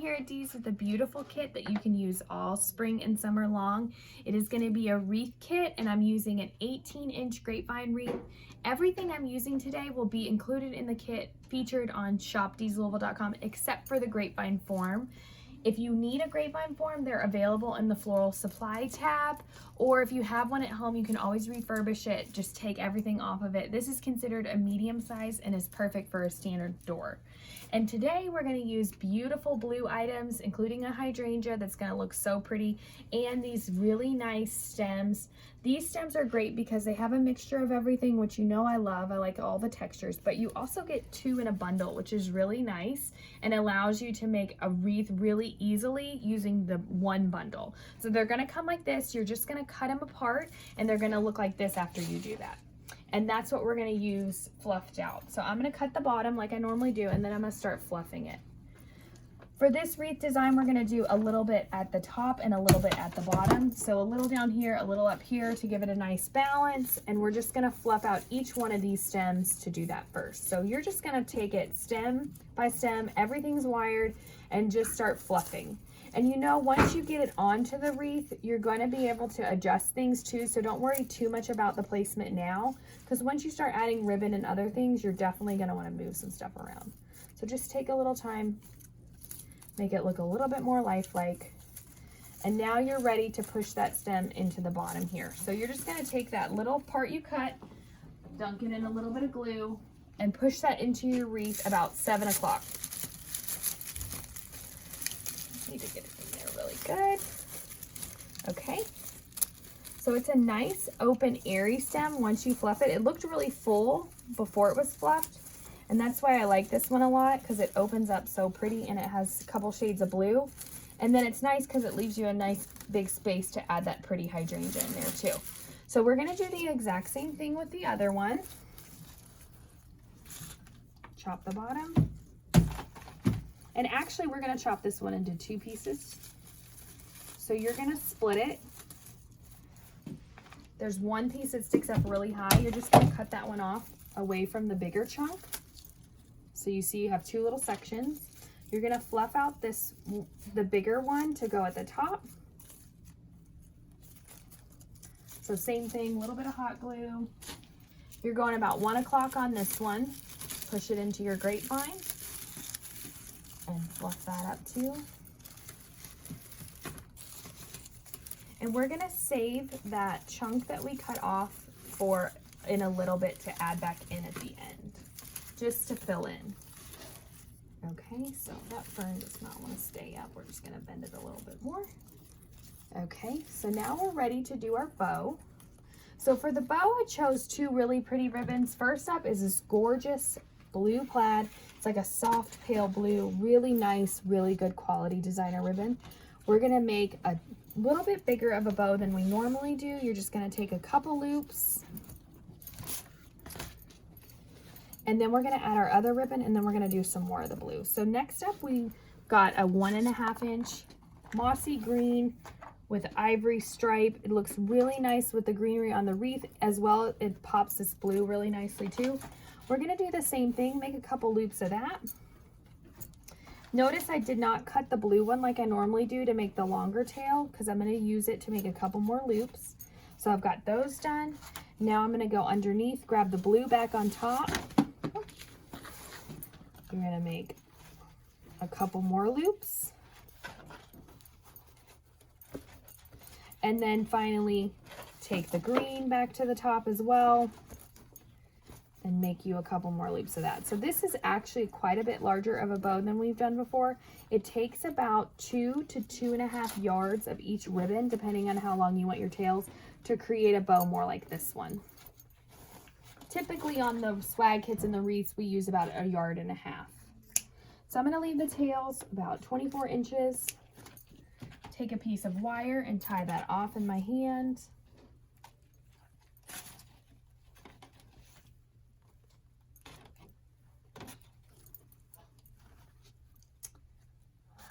here at Dees with a beautiful kit that you can use all spring and summer long. It is going to be a wreath kit, and I'm using an 18-inch grapevine wreath. Everything I'm using today will be included in the kit featured on shopdeeslouisville.com except for the grapevine form. If you need a grapevine form, they're available in the floral supply tab, or if you have one at home, you can always refurbish it. Just take everything off of it. This is considered a medium size and is perfect for a standard door. And today we're going to use beautiful blue items, including a hydrangea that's going to look so pretty, and these really nice stems. These stems are great because they have a mixture of everything, which you know I love. I like all the textures, but you also get 2 in a bundle, which is really nice and allows you to make a wreath really easily using the one bundle. So they're going to come like this. You're just going to cut them apart, and they're going to look like this after you do that. And that's what we're going to use fluffed out. So I'm going to cut the bottom like I normally do, and then I'm going to start fluffing it. For this wreath design, we're going to do a little bit at the top and a little bit at the bottom. So a little down here, a little up here to give it a nice balance. And we're just going to fluff out each one of these stems to do that first. So you're just going to take it stem by stem, everything's wired, and just start fluffing. And you know, once you get it onto the wreath, you're going to be able to adjust things too. So don't worry too much about the placement now, because once you start adding ribbon and other things, you're definitely going to want to move some stuff around. So just take a little time, make it look a little bit more lifelike. And now you're ready to push that stem into the bottom here. So you're just going to take that little part you cut, dunk it in a little bit of glue, and push that into your wreath about 7 o'clock. Need to get it in there really good. Okay. So it's a nice open airy stem once you fluff it. It looked really full before it was fluffed, and that's why I like this one a lot, because it opens up so pretty and it has a couple shades of blue. And then it's nice because it leaves you a nice big space to add that pretty hydrangea in there too. So we're going to do the exact same thing with the other one. Chop the bottom. And actually, we're going to chop this one into 2 pieces. So you're going to split it. There's one piece that sticks up really high. You're just going to cut that one off away from the bigger chunk. So you see you have 2 little sections. You're going to fluff out the bigger one to go at the top. So same thing, a little bit of hot glue. You're going about 1 o'clock on this one. Push it into your grapevine. And fluff that up too. And we're gonna save that chunk that we cut off for in a little bit to add back in at the end, just to fill in. Okay, so that fern does not want to stay up. We're just gonna bend it a little bit more. Okay, so now we're ready to do our bow. So for the bow, I chose 2 really pretty ribbons. First up is this gorgeous blue plaid. It's like a soft pale blue, really nice, really good quality designer ribbon. We're gonna make a little bit bigger of a bow than we normally do. You're just gonna take a couple loops, and then we're gonna add our other ribbon, and then we're gonna do some more of the blue. So next up, we got a 1.5 inch mossy green with ivory stripe. It looks really nice with the greenery on the wreath as well. It pops this blue really nicely too. We're going to do the same thing, make a couple loops of that. Notice I did not cut the blue one like I normally do to make the longer tail, because I'm going to use it to make a couple more loops. So I've got those done. Now I'm going to go underneath, grab the blue back on top. I'm going to make a couple more loops. And then finally take the green back to the top as well, and make you a couple more loops of that. So this is actually quite a bit larger of a bow than we've done before. It takes about 2 to 2.5 yards of each ribbon, depending on how long you want your tails, to create a bow more like this one. Typically on the swag kits and the wreaths, we use about 1.5 yards. So I'm gonna leave the tails about 24 inches. Take a piece of wire and tie that off in my hand.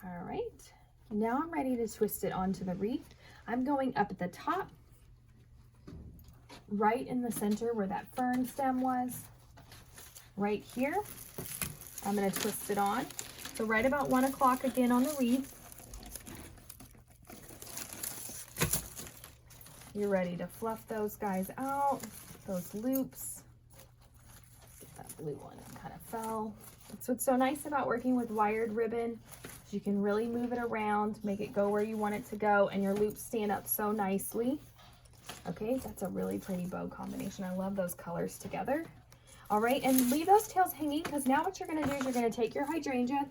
All right, now I'm ready to twist it onto the wreath. I'm going up at the top, right in the center where that fern stem was, right here. I'm going to twist it on. So right about 1 o'clock again on the wreath. You're ready to fluff those guys out, those loops. That blue one kind of fell. That's what's so nice about working with wired ribbon. You can really move it around, make it go where you want it to go, and your loops stand up so nicely. Okay, that's a really pretty bow combination. I love those colors together. All right, and leave those tails hanging, because now what you're gonna do is you're gonna take your hydrangea.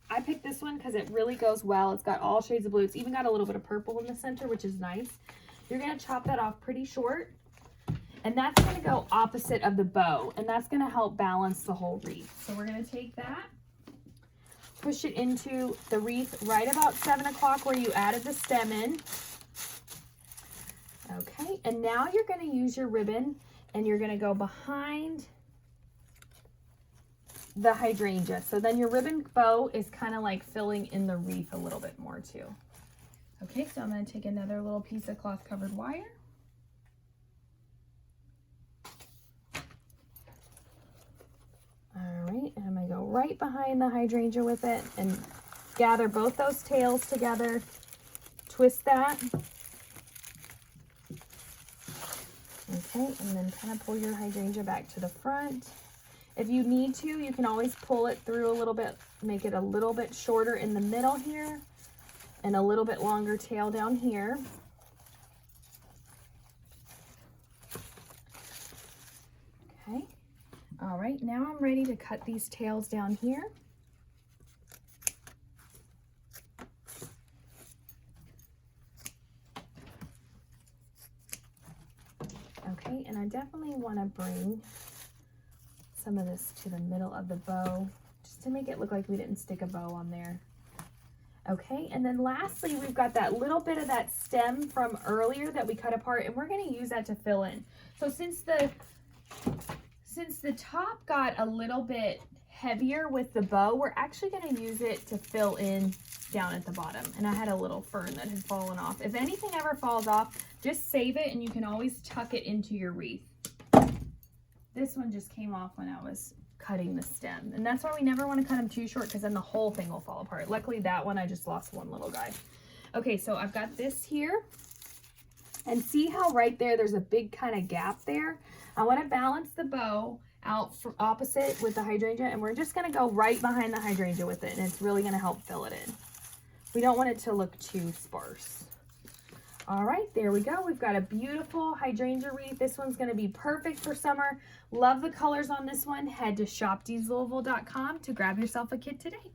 I picked this one because it really goes well. It's got all shades of blue. It's even got a little bit of purple in the center, which is nice. You're gonna chop that off pretty short, and that's gonna go opposite of the bow, and that's gonna help balance the whole wreath. So we're gonna take that, push it into the wreath right about 7 o'clock where you added the stem in. Okay, and now you're going to use your ribbon and you're going to go behind the hydrangea. So then your ribbon bow is kind of like filling in the wreath a little bit more too. Okay, so I'm going to take another little piece of cloth covered wire. All right, and I'm going to go right behind the hydrangea with it and gather both those tails together, twist that. Okay, and then kind of pull your hydrangea back to the front. If you need to, you can always pull it through a little bit, make it a little bit shorter in the middle here and a little bit longer tail down here. Okay. All right, now I'm ready to cut these tails down here. Okay, and I definitely want to bring some of this to the middle of the bow, just to make it look like we didn't stick a bow on there. Okay, and then lastly, we've got that little bit of that stem from earlier that we cut apart, and we're going to use that to fill in. So since the top got a little bit heavier with the bow, we're actually going to use it to fill in down at the bottom. And I had a little fern that had fallen off. If anything ever falls off, just save it and you can always tuck it into your wreath. This one just came off when I was cutting the stem, and that's why we never want to cut them too short, because then the whole thing will fall apart. Luckily that one I just lost one little guy. Okay, so I've got this here, and see how right there's a big kind of gap there. I want to balance the bow out for opposite with the hydrangea, and we're just going to go right behind the hydrangea with it, and it's really going to help fill it in. We don't want it to look too sparse. All right, there we go. We've got a beautiful hydrangea wreath. This one's going to be perfect for summer. Love the colors on this one. Head to shopdeeslouisville.com to grab yourself a kit today.